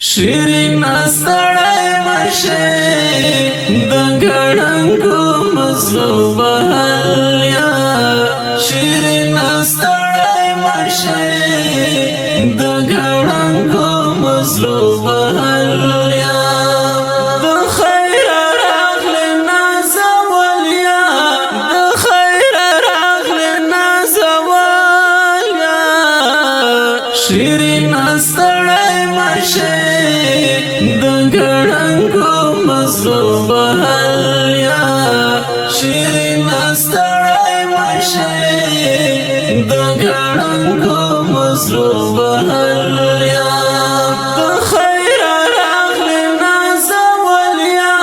شیرین استړی مشه د ګړنګو مزلو بهلیا شیرین استړی مشه د ګړنګو مزلو بهلیا د خیر راغلی نازولیا د خیر راغلی نازولیا شیرین استړی مشه د ګړنګو مزلو بهلیا شیرین استړی مشه د ګړنګو مزلو بهلیا د خیر راغلی نازولیا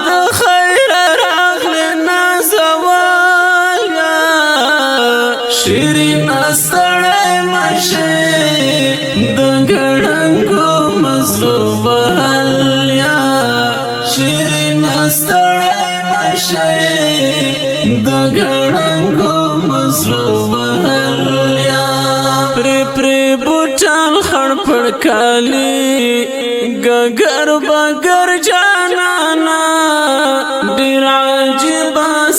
د خیر راغلی نازولیا شیرین استړی مشه د ګړنګو مزلو بهلیا شیرین استړی مشه د ګړنګو مزلو بهلیا پر بوټان خړ پړ کالی ګګر بګر جانانا ډیر عجیب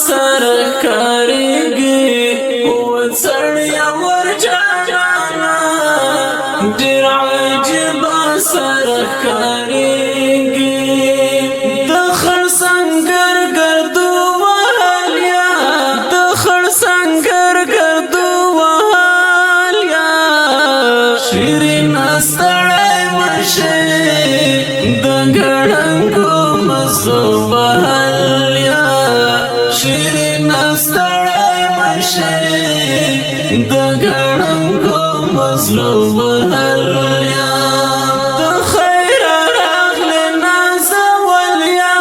سر کاریږي او سړیا ور جانانا ډیر عجیب سر کاریږي د خرسنګر ګردو وهلیا د خرسنګر ګردو وهلیا شیرین استړی مشه د ګړنګو مزلو بهلیا شیرین استړی مشه د ګړنګو مزلو بهلیا د خیر راغلی نازولیا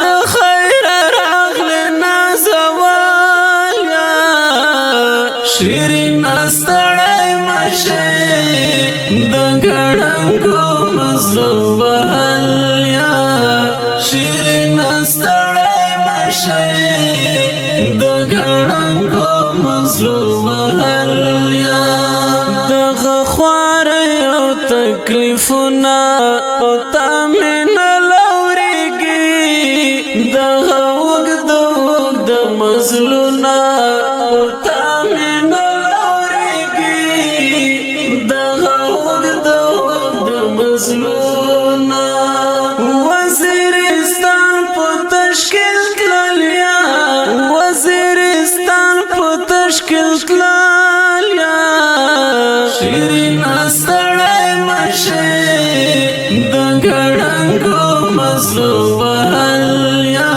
د خیر راغلی نازولیا شیرین استړی مشه د ګړنګو مزلو بهلیا شیرین استړی مشه د ګړنګو مزلو بهلیا دغه خوارۍ او تکلیفونه او تا مې نه لورېږي دغه اوږد اوږد مزلونه او تا مې نه لورېږي دغه اوږد اوږد مزلونه وزیرستان په تشکیل تللیا وزیرستان په تشکیل تللیا شیرین استړی مشه د ګړنګو مزلو بهلیا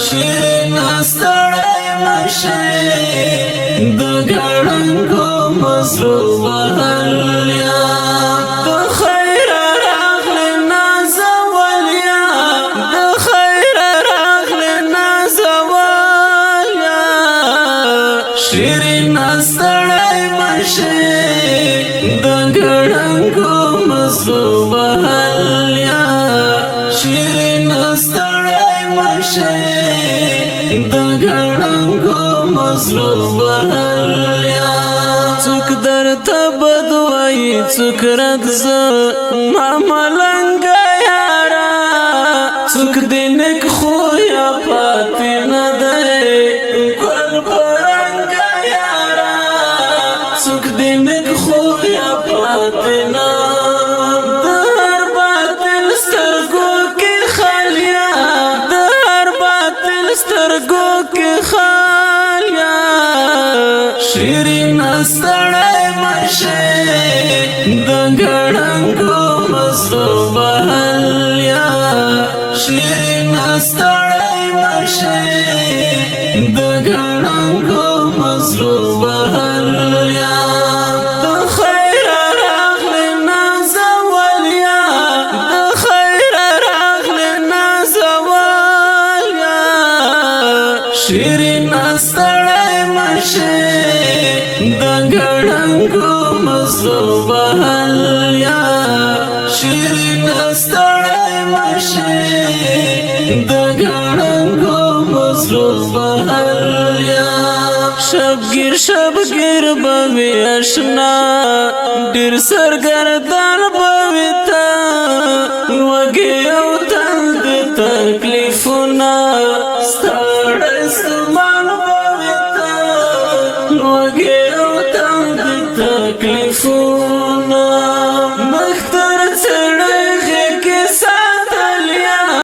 شیرین استړی مشه د ګړنګو مزلو بهلیا د خیر راغلی نازولیا د خیر راغلی نازولیا شیرین استړی مشه د ګړنګو مزلو بهلیا شیرین استړی مشه د ګړنګو مزلو بهلیا څوک درته بد وایي څوک رد ما ملنګ یارا څوک دې نیک خویه پاتې نه دی ګل په رنګ یارا څوک دې نیک خویه پاتې نه د هر باطل سترګو کې خالیا د هر باطل سترګو کې خالیا شیرین استړی مشه د ګړنګو مزلو بهلیا شیرین استړی مشه د ګړنګو مزلو بهلیا د خیر راغلی نازولیا د خیر راغلی نازولیا شیرین استړی مشه د ګړنګو مزلو بهلیا شیرین استړی مشه د ګړنګو مزلو بهلیا شبگیر بوی اشنا ډیر سرګردان بوی تا وږي